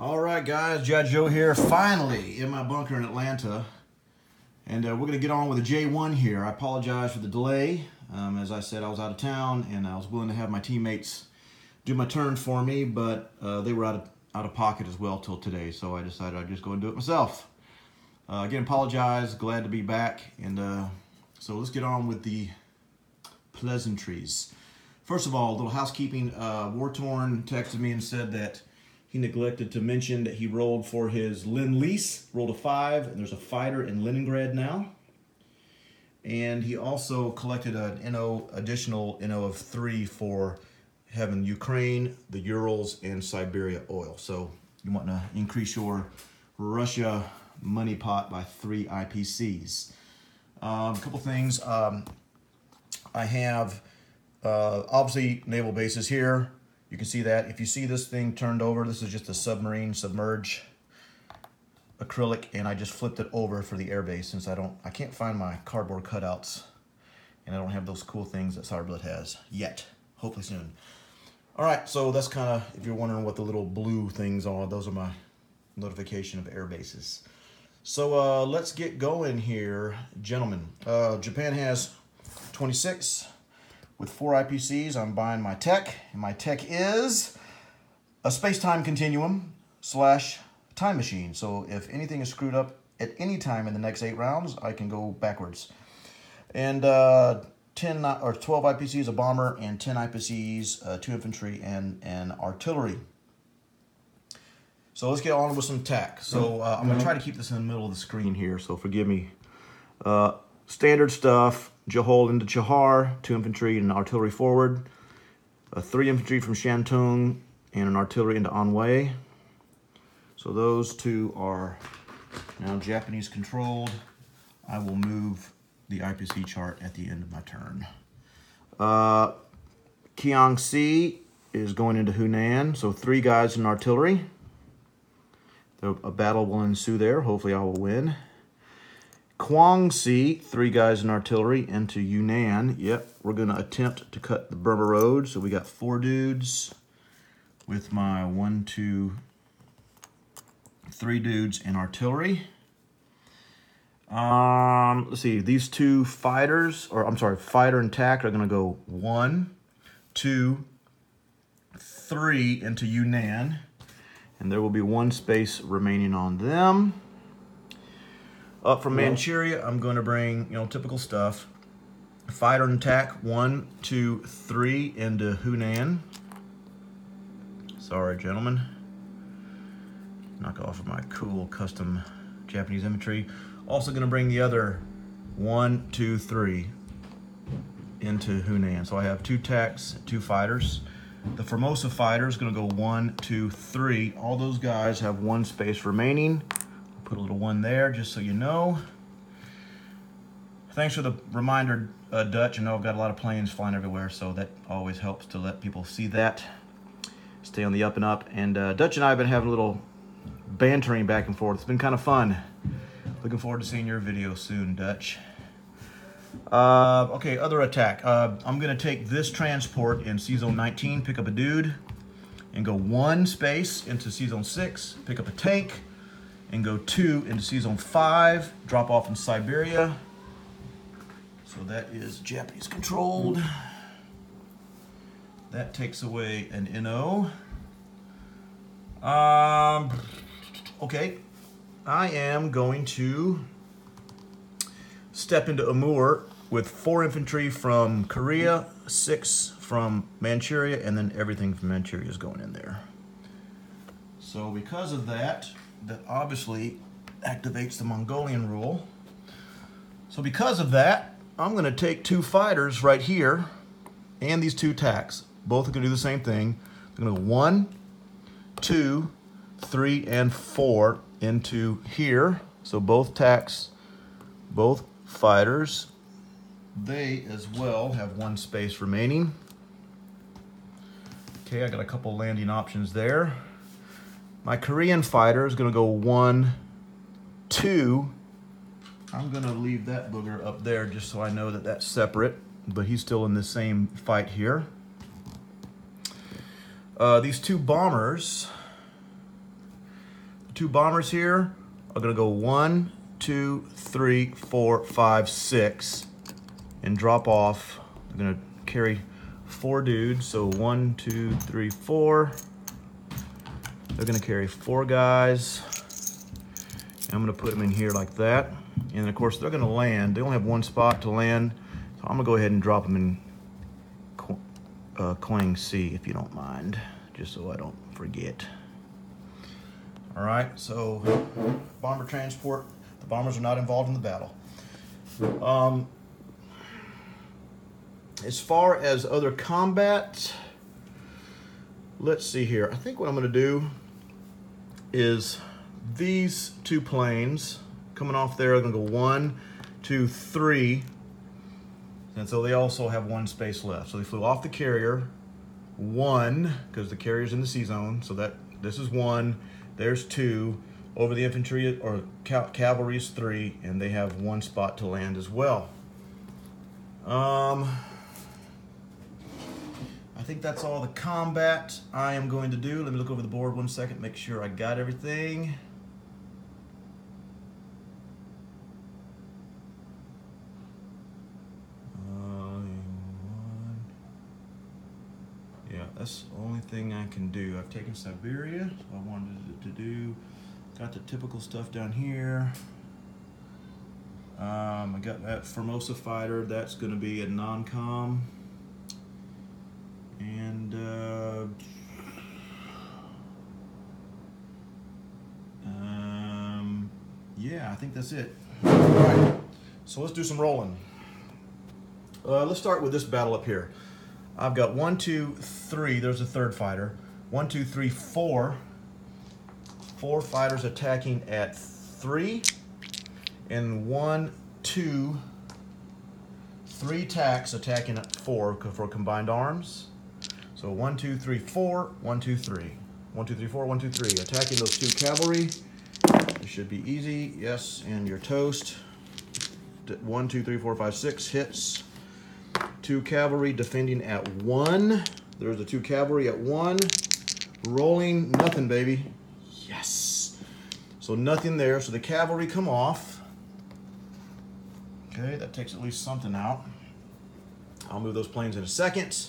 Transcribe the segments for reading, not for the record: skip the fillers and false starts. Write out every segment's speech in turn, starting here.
All right, guys, GIJoe here, finally in my bunker in Atlanta. And we're going to get on with the J1 here. I apologize for the delay. As I said, I was out of town, and I was willing to have my teammates do my turn for me, but they were out of pocket as well till today, so I decided I'd just go and do it myself. Again, apologize, glad to be back, and so let's get on with the pleasantries. First of all, a little housekeeping. WarTorn texted me and said that he neglected to mention that he rolled for his Lend-Lease, rolled a 5, and there's a fighter in Leningrad now. And he also collected an additional NO of 3 for having Ukraine, the Urals, and Siberia oil. So you want to increase your Russia money pot by 3 IPCs. A couple things. I have obviously naval bases here. You can see that. If you see this thing turned over, this is just a submarine submerge acrylic, and I just flipped it over for the airbase since I can't find my cardboard cutouts, and I don't have those cool things that Siredblood has yet. Hopefully soon. All right, so that's kind of, if you're wondering what the little blue things are, those are my notification of air bases. So let's get going here, gentlemen. Japan has 26. With 4 IPCs, I'm buying my tech, and my tech is a space-time continuum / time machine. So if anything is screwed up at any time in the next 8 rounds, I can go backwards. And 12 IPCs, a bomber, and 10 IPCs, 2 infantry, and artillery. So let's get on with some tech. So I'm going to try to keep this in the middle of the screen here, so forgive me. Standard stuff. Johol into Chahar, 2 infantry and an artillery forward. 3 infantry from Shantung and an artillery into Anwei. So those 2 are now Japanese controlled. I will move the IPC chart at the end of my turn. Kiangsi is going into Hunan, so 3 guys in artillery. A battle will ensue there. Hopefully I will win. Kwangsi, 3 guys in artillery into Yunnan. Yep, we're going to attempt to cut the Burma Road. So we got 4 dudes with my 1, 2, 3 dudes in artillery. Let's see, these 2 fighters, or I'm sorry, fighter and TAC are going to go 1, 2, 3 into Yunnan. And there will be 1 space remaining on them. Up from Manchuria, I'm going to bring, typical stuff. Fighter and attack, 1, 2, 3 into Hunan. Sorry, gentlemen. Knock off of my cool custom Japanese infantry. Also going to bring the other 1, 2, 3 into Hunan. So I have 2 TACs, 2 fighters. The Formosa fighter is going to go 1, 2, 3. All those guys have 1 space remaining. Put a little 1 there, just so you know. Thanks for the reminder, Dutch. I know I've got a lot of planes flying everywhere, so that always helps to let people see that. Stay on the up and up. And Dutch and I have been having a little bantering back and forth. It's been kind of fun. Looking forward to seeing your video soon, Dutch. Okay, other attack. I'm going to take this transport in C-Zone 19, pick up a dude, and go 1 space into C-Zone 6, pick up a tank, and go 2 into C-Zone 5, drop off in Siberia. So that is Japanese controlled. That takes away an NO. Okay, I am going to step into Amur with 4 infantry from Korea, 6 from Manchuria, and then everything from Manchuria is going in there. So because of that, that obviously activates the Mongolian rule. So because of that, I'm going to take 2 fighters right here and these 2 TACs. Both are going to do the same thing. I'm going to go 1, 2, 3, and 4 into here. So both TACs, both fighters, they as well have 1 space remaining. Okay, I got a couple landing options there. My Korean fighter is going to go 1, 2. I'm going to leave that booger up there just so I know that that's separate, but he's still in the same fight here. These 2 bombers two bombers here are gonna go 1, 2, 3, 4, 5, 6 and drop off. I'm gonna carry 4 dudes, so 1, 2, 3, 4. They're gonna carry 4 guys. And I'm gonna put them in here like that. And of course they're gonna land. They only have 1 spot to land. So I'm gonna go ahead and drop them in Quang C, if you don't mind, just so I don't forget. All right, so bomber transport. The bombers are not involved in the battle. As far as other combat, let's see here. I think what I'm going to do is these 2 planes coming off there are going to go 1, 2, 3. And so they also have 1 space left. So they flew off the carrier, 1, because the carrier's in the C zone. So this is 1, there's 2. Over the infantry or cavalry is 3, and they have 1 spot to land as well. I think that's all the combat I am going to do. Let me look over the board 1 second, make sure I got everything. Yeah, that's the only thing I can do. I've taken Siberia, so I wanted to do. Got the typical stuff down here. I got that Formosa fighter. That's going to be a non-com. And yeah, I think that's it. All right, so let's do some rolling. Let's start with this battle up here. I've got 1, 2, 3. There's a 3rd fighter. 1, 2, 3, 4. 4 fighters attacking at 3, and 1, 2, 3 tacks attacking at 4 for combined arms. So 1, 2, 3, 4, 1, 2, 3. 1, 2, 3, 4, 1, 2, 3. Attacking those 2 cavalry. It should be easy. Yes, and your toast. 1, 2, 3, 4, 5, 6 hits. 2 cavalry defending at 1. There's the 2 cavalry at 1. Rolling, nothing, baby. Yes. So nothing there. So the cavalry come off. Okay, that takes at least something out. I'll move those planes in a second.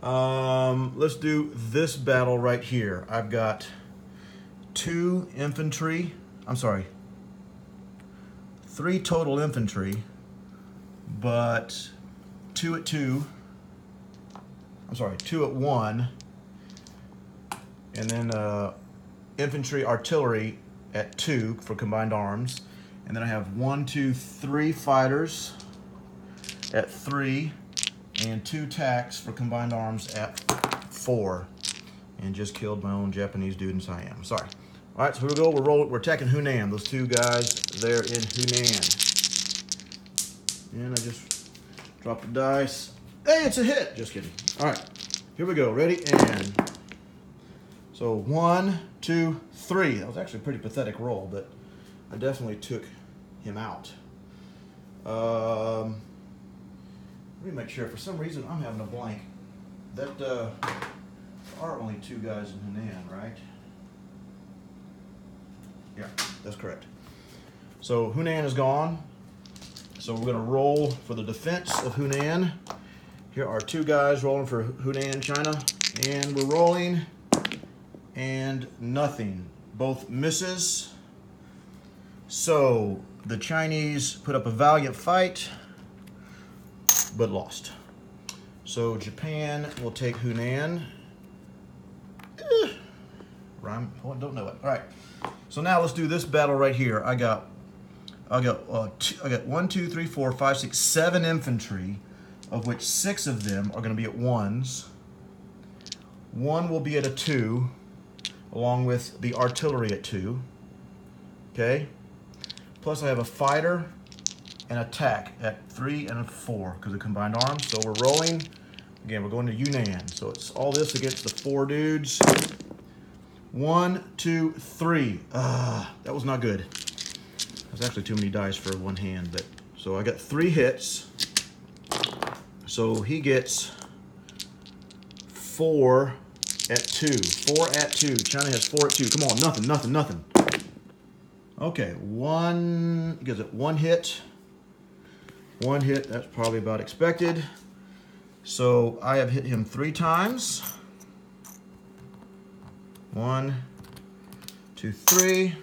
Let's do this battle right here. I've got 2 infantry. I'm sorry. 3 total infantry, but 2 at 2. I'm sorry, 2 at 1. And then infantry artillery at 2 for combined arms. And then I have 1, 2, 3 fighters at 3 and 2 tacks for combined arms at 4. And just killed my own Japanese dude in Siam. Sorry. All right, so here we go. We're attacking Hunan. Those 2 guys there in Hunan. And I just dropped the dice. Hey, it's a hit. Just kidding. All right, here we go. Ready and so 1, 2, 3. That was actually a pretty pathetic roll, but I definitely took him out. Let me make sure. For some reason, I'm having a blank. That there are only 2 guys in Hunan, right? Yeah, that's correct. So Hunan is gone. So we're going to roll for the defense of Hunan. Here are 2 guys rolling for Hunan, China. And we're rolling. And nothing. Both misses. So the Chinese put up a valiant fight, but lost. So Japan will take Hunan. Rhyme? Oh, don't know it. All right. So now let's do this battle right here. I got 1, 2, 3, 4, 5, 6, 7 infantry, of which 6 of them are going to be at 1s. 1 will be at a 2, along with the artillery at 2. Okay. Plus I have a fighter and attack at 3 and a 4 because of combined arms. So we're rolling. Again, we're going to Yunnan. So it's all this against the 4 dudes. 1, 2, 3. That was not good. That's actually too many dice for one hand. But so I got 3 hits. So he gets 4 at 2. 4 at 2. China has 4 at 2. Come on, nothing, nothing, nothing. Okay, one, gives it one hit. One hit, that's probably about expected. So I have hit him 3 times. 1, 2, 3.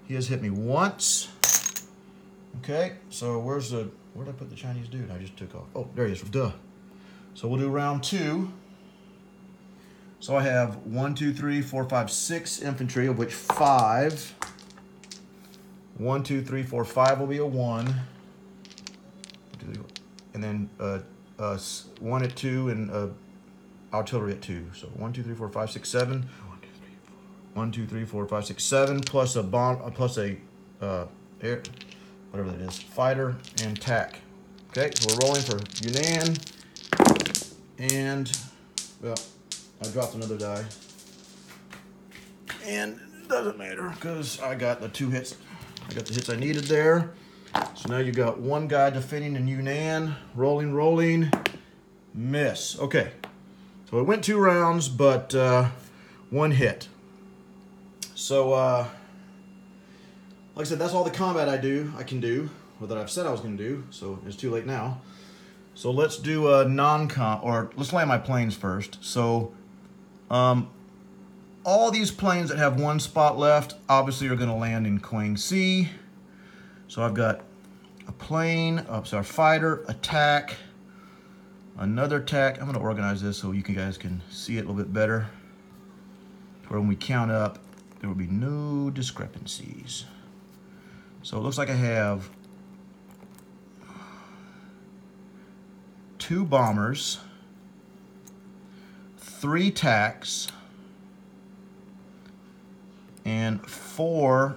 He has hit me once. Okay, so where'd I put the Chinese dude? I just took off. Oh, there he is, duh. So we'll do round 2. So I have 1, 2, 3, 4, 5, 6 infantry, of which 5. 1, 2, 3, 4, 5 will be a 1. And then 1 at 2 and artillery at 2. So 1, 2, 3, 4, 5, 6, 7. 1, 2, 3, 4, 5, 6, 7 plus a bomb, plus a air, whatever that is, fighter and tack. Okay, so we're rolling for Yunnan, and well, I dropped another die, and it doesn't matter because I got the 2 hits. I got the hits I needed there. So now you got 1 guy defending in Yunnan. Rolling, miss. Okay, so it went 2 rounds, but 1 hit. So, like I said, that's all the combat I can do, or that I've said I was going to do, so it's too late now. So let's do a non-com, or let's land my planes first. So, all these planes that have 1 spot left, obviously are going to land in Quang C. So I've got a plane, fighter, attack, another attack. I'm going to organize this so you guys can see it a little bit better. Where when we count up, there will be no discrepancies. So it looks like I have 2 bombers, 3 tacks, and 4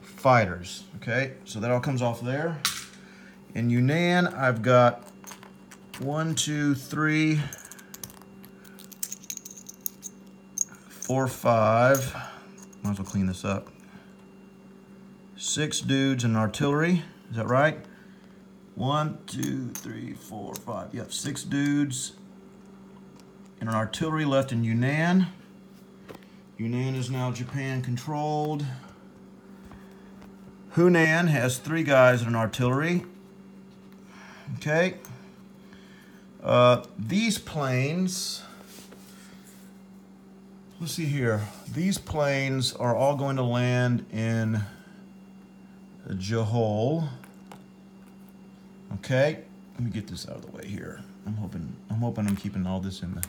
fighters. Okay, so that all comes off there. In Yunnan, I've got 1, 2, 3, 4, 5. Might as well clean this up. 6 dudes in artillery. Is that right? 1, 2, 3, 4, 5. Yep, 6 dudes in an artillery left in Yunnan. Yunnan is now Japan controlled. Hunan has 3 guys in an artillery. Okay. These planes, let's see here. These planes are all going to land in GIJoe. Okay. Let me get this out of the way here. I'm hoping I'm keeping all this in the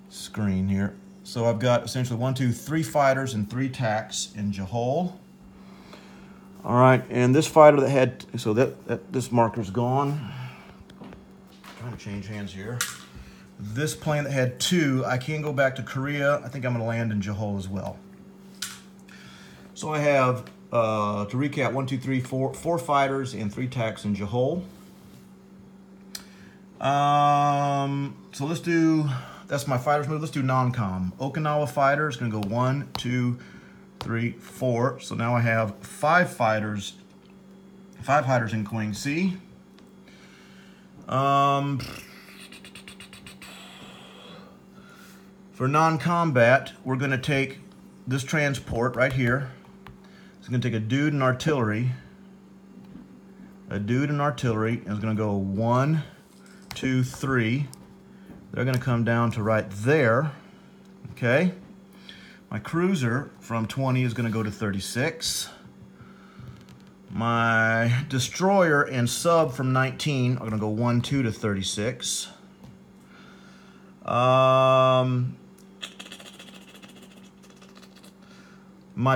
screen here. So I've got essentially 1, 2, 3 fighters and 3 tacks in GIJoe. All right, and this fighter that had, so that this marker's gone. I'm trying to change hands here. This plane that had 2, I can go back to Korea. I think I'm going to land in GIJoe as well. So I have, to recap, 1, 2, 3, 4 fighters and 3 tacks in GIJoe. So let's do, that's my fighters move. Let's do non-com. Okinawa fighter is going to go 1, 2, 3, 4. So now I have 5 fighters in Quang C. For non-combat, we're going to take this transport right here. It's going to take a dude in artillery. And it's going to go 1, 2, 3. They're going to come down to right there. Okay. My cruiser from 20 is going to go to 36. My destroyer and sub from 19 are going to go 1, 2 to 36. My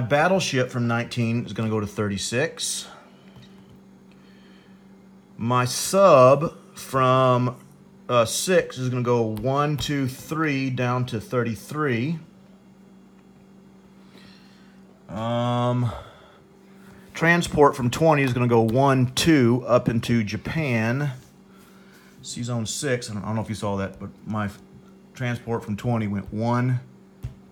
battleship from 19 is going to go to 36. My sub from 6 is going to go 1, 2, 3 down to 33. Transport from 20 is going to go 1, 2 up into Japan. C-Zone 6, I don't know if you saw that, but my transport from 20 went 1,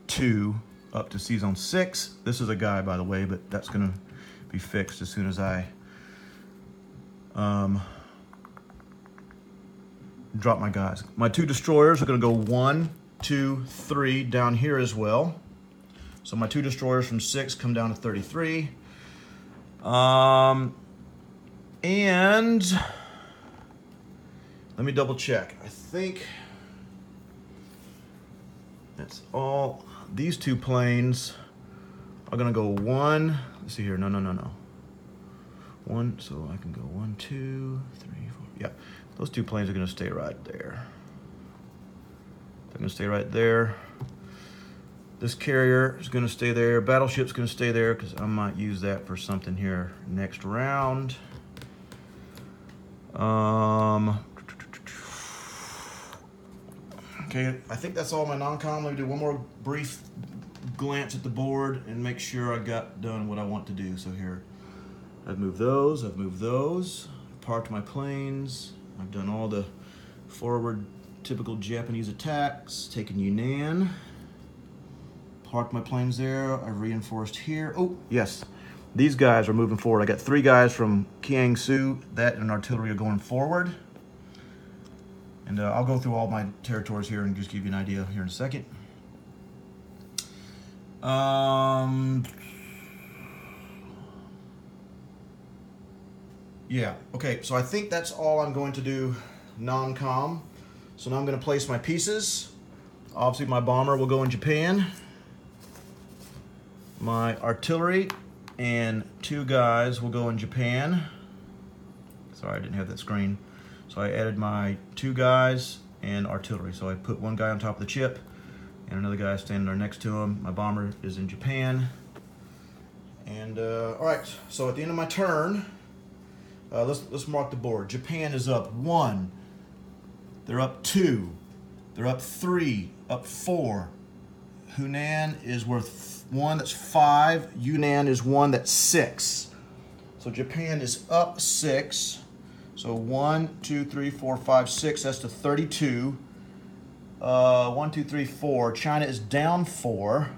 2 up to C-Zone 6. This is a guy, by the way, but that's going to be fixed as soon as I drop my guys. My 2 destroyers are going to go 1, 2, 3 down here as well. So my 2 destroyers from 6 come down to 33. And let me double check. I think that's all. These 2 planes are gonna go 1. Let's see here. No. 1. So I can go 1, 2, 3, 4. Yeah, those 2 planes are gonna stay right there. They're gonna stay right there. This carrier is gonna stay there. Battleship's gonna stay there because I might use that for something here next round. Okay, I think that's all my non-com. Let me do one more brief glance at the board and make sure I got done what I want to do. So here, I've moved those, I've parked my planes, I've done all the forward typical Japanese attacks, taken Yunnan, parked my planes there, I've reinforced here. Oh, yes, these guys are moving forward. I got 3 guys from Kiangsu, that and artillery are going forward. And I'll go through all my territories here and just give you an idea here in a second. Yeah, okay, so I think that's all I'm going to do non-com. So now I'm going to place my pieces. Obviously my bomber will go in Japan. My artillery and 2 guys will go in Japan. Sorry, I didn't have that screen. So I added my 2 guys and artillery. So I put 1 guy on top of the chip and another guy standing there next to him. My bomber is in Japan. And all right, so at the end of my turn, let's mark the board. Japan is up 1. They're up 2. They're up 3. Up 4. Hunan is worth 1. That's 5. Yunnan is 1. That's 6. So Japan is up 6. So 1, 2, 3, 4, 5, 6. That's to 32. 1, 2, 3, 4. China is down 4.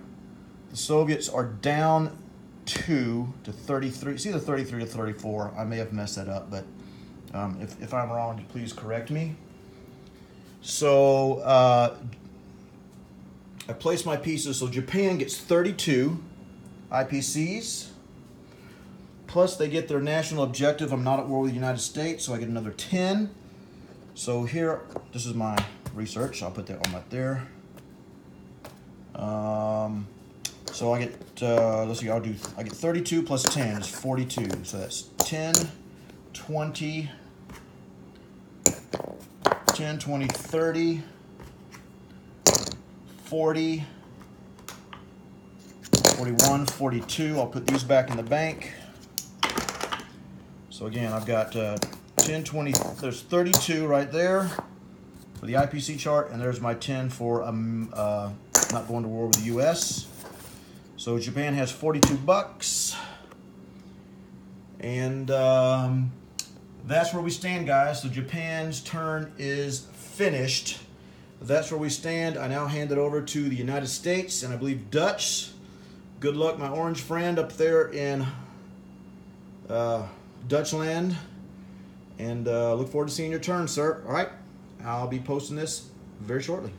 The Soviets are down 2 to 33. It's either 33 or 34. I may have messed that up, but if I'm wrong, please correct me. So I placed my pieces. So Japan gets 32 IPCs. Plus they get their national objective. I'm not at war with the United States, so I get another 10. So here, this is my research. I'll put that on right there. So I get, let's see, I get 32 plus 10 is 42. So that's 10, 20, 10, 20, 30, 40, 41, 42. I'll put these back in the bank. So again, I've got 10, 20, there's 32 right there for the IPC chart, and there's my 10 for not going to war with the US. So Japan has 42 bucks. And that's where we stand, guys. So Japan's turn is finished. That's where we stand. I now hand it over to the United States and I believe Dutch. Good luck, my orange friend up there in Dutchland. And look forward to seeing your turn, sir. All right, I'll be posting this very shortly.